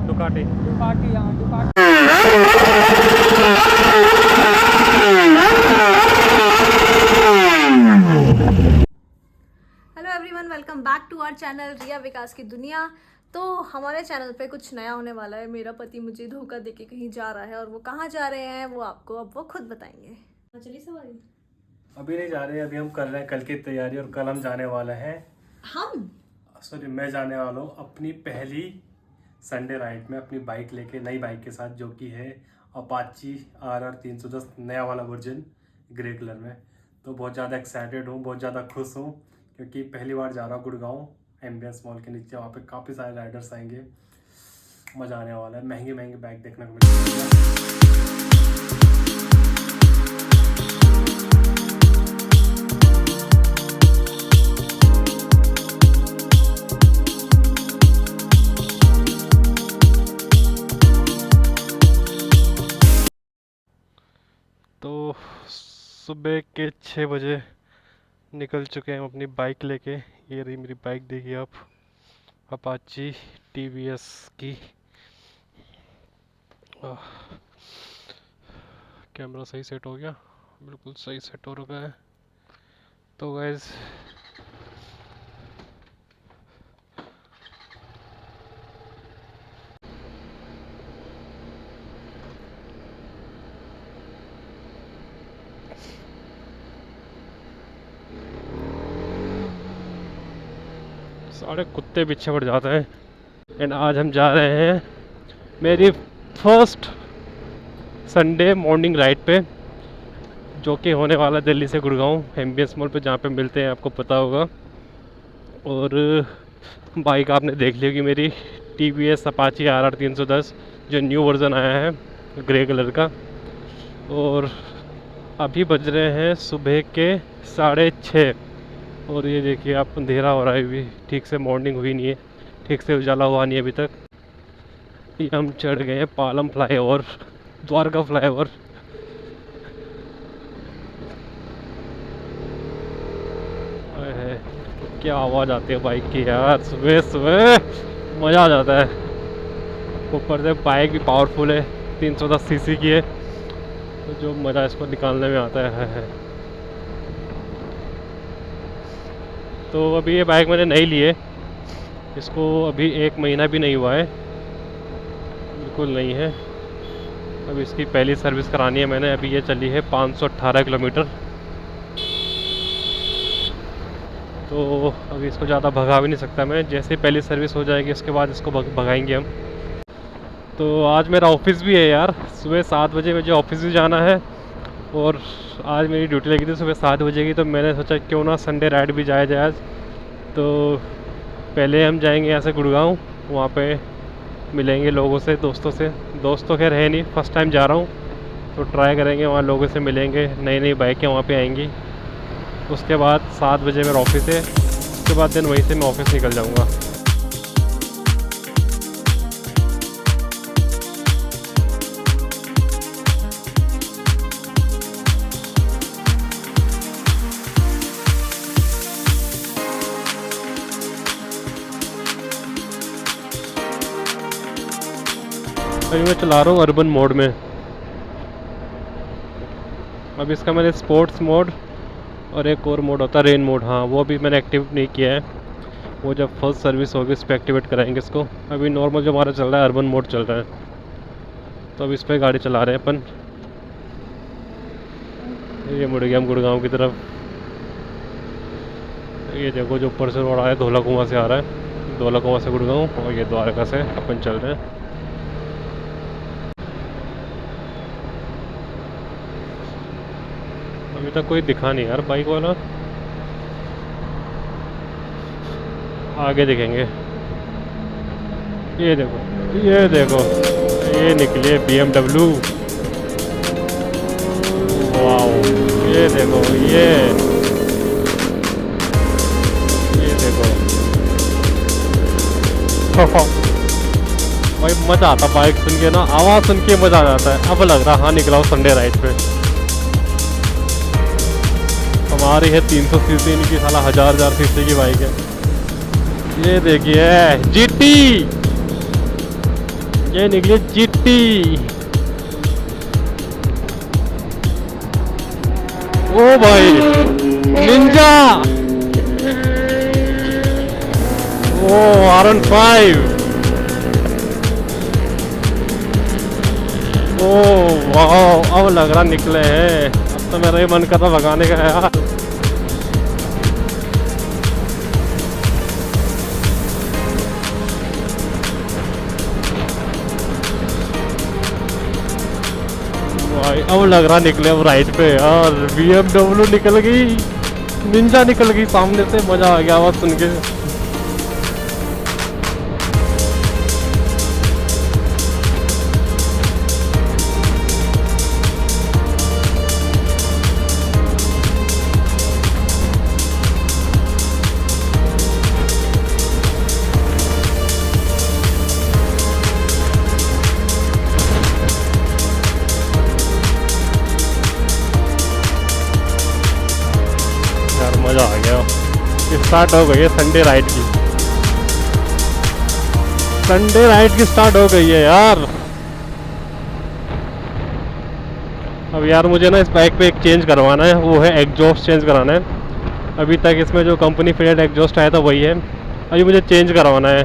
Ducati. Ducati, हाँ Ducati. Hello everyone, welcome back to our channel Riya Vikas की दुनिया। तो हमारे चैनल पे कुछ नया होने वाला है। मेरा पति मुझे धोखा देके कहीं जा रहा है और वो कहाँ जा रहे हैं वो आपको अब वो खुद बताएंगे। चलिए सवारी। अभी नहीं जा रहे, अभी हम कर रहे हैं कल की तैयारी और कल हम जाने वाले हैं। मैं जाने वाला हूँ अपनी पहली संडे राइड में अपनी बाइक लेके, नई बाइक के साथ, जो कि है अपाची RR 310 नया वाला वर्जन ग्रे कलर में। तो बहुत ज़्यादा एक्साइटेड हूँ, बहुत ज़्यादा खुश हूँ क्योंकि पहली बार जा रहा हूँ गुड़गांव एम्बियंस मॉल के नीचे। वहाँ पे काफ़ी सारे राइडर्स आएंगे, मज़ा आने वाला है। महंगी महंगी बाइक देखने को मिलेगी। तो सुबह के 6 बजे निकल चुके हैं हम अपनी बाइक लेके। ये रही मेरी बाइक, देखिए आप, अपाची TVS की। कैमरा सही सेट हो गया, बिल्कुल सही सेट हो रखा है। तो गाइस सारे कुत्ते पीछे पड़ जाते हैं। एंड आज हम जा रहे हैं मेरी फर्स्ट संडे मॉर्निंग राइड पे, जो कि होने वाला दिल्ली से गुड़गांव एम्बियंस मॉल पे, जहाँ पे मिलते हैं, आपको पता होगा। और बाइक आपने देख ली होगी मेरी TVS अपाची RR 310, जो न्यू वर्ज़न आया है ग्रे कलर का। और अभी बज रहे हैं सुबह के 6:30 और ये देखिए आप, अंधेरा हो रहा है, अभी ठीक से मॉर्निंग हुई नहीं है, ठीक से उजाला हुआ नहीं है अभी तक। ये हम चढ़ गए हैं पालम फ्लाईओवर, द्वारका फ्लाईओवर। क्या आवाज़ आती है बाइक की यार, सुबह सुबह मज़ा आ जाता है। ऊपर से बाइक भी पावरफुल है, 310 cc की है, तो जो मज़ा इसको निकालने में आता है। तो अभी ये बाइक मैंने नई ली है, इसको अभी 1 महीना भी नहीं हुआ है, बिल्कुल नहीं है। अभी इसकी पहली सर्विस करानी है मैंने। अभी ये चली है 518 किलोमीटर। तो अभी इसको ज़्यादा भगा भी नहीं सकता मैं, जैसे पहली सर्विस हो जाएगी उसके बाद इसको भगाएंगे हम। तो आज मेरा ऑफिस भी है यार, सुबह 7 बजे मुझे ऑफिस भी जाना है। और आज मेरी ड्यूटी लगी थी सुबह 7 बजे की, तो मैंने सोचा क्यों ना संडे राइड भी जाया जाए आज। तो पहले हम जाएंगे यहाँ से गुड़गांव, वहाँ पे मिलेंगे लोगों से, दोस्तों से। दोस्त तो खैर है नहीं, फर्स्ट टाइम जा रहा हूँ, तो ट्राई करेंगे, वहाँ लोगों से मिलेंगे, नई नई बाइकें वहाँ पे आएंगी। उसके बाद 7 बजे मेरा ऑफिस है, उसके बाद दिन वहीं से मैं ऑफिस निकल जाऊँगा। अभी मैं चला रहा हूँ अर्बन मोड में। अब इसका मैंने स्पोर्ट्स मोड और एक और मोड होता है रेन मोड, हाँ वो भी मैंने एक्टिव नहीं किया है, वो जब फर्स्ट सर्विस होगी इस पर एक्टिवेट कराएंगे इसको। अभी नॉर्मल जो हमारा चल रहा है अर्बन मोड चल रहा है, तो अब इस पर गाड़ी चला रहे हैं अपन। ये मुड़ गया हम गुड़गांव की तरफ। ये देखो जो ऊपर से रोड आ रहा है धौला कुआं से आ रहा है, धौला कुआं से गुड़गांव, और ये द्वारका से अपन चल रहे हैं। अभी तक कोई दिखा नहीं यार बाइक वाला, आगे दिखेंगे। ये देखो ये देखो, ये निकली BMW। वाओ, ये देखो ये देखो भाई मज़ा आता बाइक सुन के ना, आवाज़ सुन के मज़ा आ जाता है। अब लग रहा हाँ निकला हूँ संडे राइड पे। हमारी है 300 cc, इनकी साला 1000 cc की बाइक है। ये देखिए जीटी, ये निकली जीटी। ओ भाई निंजा, ओ R15, ओ वाह, अब लग रहा निकले हैं। अब तो मेरा ही मन कर रहा भगाने का यार। भाई अब लग रहा निकले अब राइट पे यार। BMW निकल गई, निंजा निकल गई सामने से। मजा आ गया आवाज सुन के। मजा आ गया। स्टार्ट हो गई है संडे राइड की, संडे राइड की स्टार्ट हो गई है यार। अब यार मुझे ना इस बाइक पे एक चेंज करवाना है, वो है एग्जॉस्ट चेंज कराना है। अभी तक इसमें जो कंपनी फिटेड एग्जॉस्ट आया था वही है, अभी मुझे चेंज करवाना है।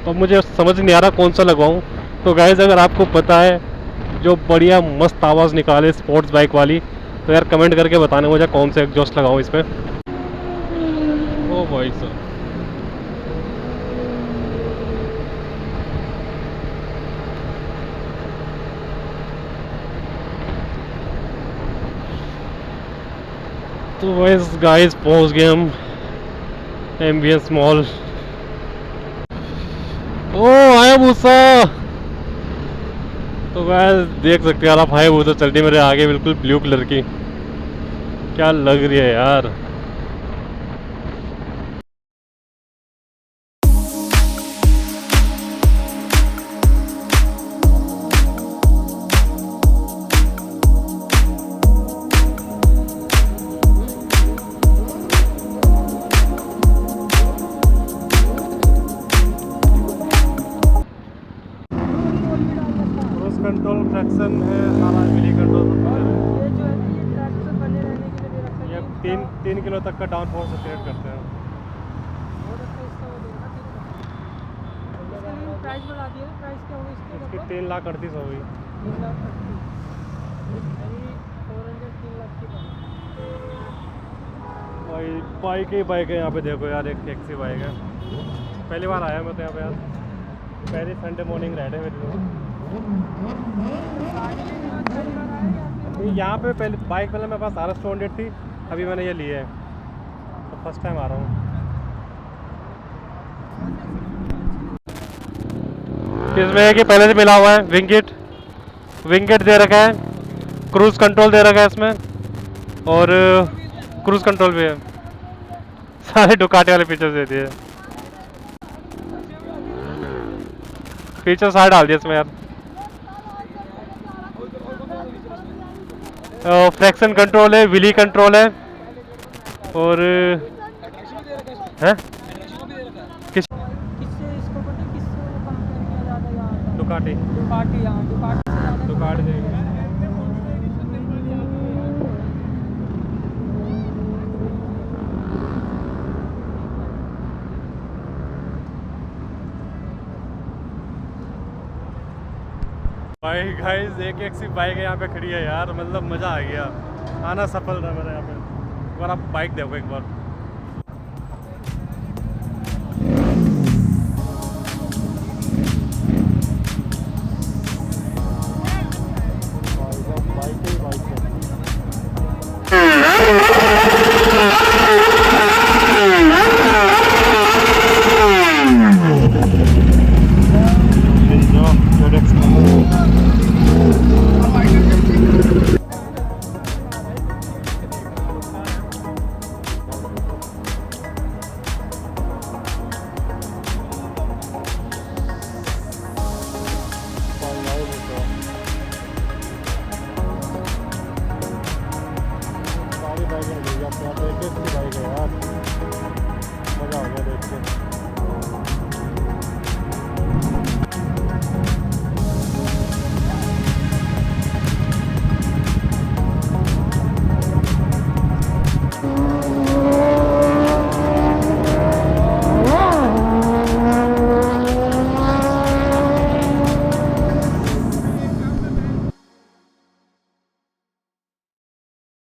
तो मुझे समझ नहीं आ रहा कौन सा लगवाऊँ। तो गाइस अगर आपको पता है जो बढ़िया मस्त आवाज़ निकाले स्पोर्ट्स बाइक वाली, तो यार कमेंट करके बताना मुझे कौन सा एग्जॉस्ट लगाऊँ इस पर। ओ भाई साहब, तो वैस गाइस पहुंच गए हम एमबीएस मॉल। ओ हायाबुसा, तो गाइस देख सकते हो आप, हायाबुसा चलती मेरे आगे बिल्कुल ब्लू कलर की। क्या लग रही है यार। कंट्रोल ट्रैक्शन है सारा, मिली कंट्रोल ये 3 किलो तक का डाउन फोर्स क्रिएट करते हैं। प्राइस बढ़ा दिया, प्राइस क्या होगी इसकी 3,38,000 हो गई। 3 लाख की भाई बाइक ही बाइक है यहाँ पे। देखो यार एक टैक्सी बाइक है, पहली बार आया मैं तो यहाँ पे यार। पहली संडे मॉर्निंग राइड है मेरी। यहाँ पे पहले बाइक पहले मेरे पास RS 200 थी, अभी मैंने ये ली है, तो फर्स्ट टाइम आ रहा हूँ। इसमें है कि पहले से मिला हुआ है विंगेट दे रखा है, क्रूज कंट्रोल दे रखा है इसमें, और क्रूज कंट्रोल भी है। सारे डुकाटी वाले फीचर्स दे दिए, फीचर सारे डाल दिए इसमें यार। फ्रैक्शन कंट्रोल है, व्हीली कंट्रोल है, और है किस किससे इसको पता है किससे वो कंपेयर किया जाता है यहाँ पर? डुकाटी दुकाटी, यहाँ दुकाटी से ज़्यादा डुकाटी देगी। भाई गाइस एक सी बाइक है यहाँ पे खड़ी है यार, मतलब मज़ा आ गया। आना सफल रहा मेरा यहाँ पे। एक बार आप बाइक देखो एक बार।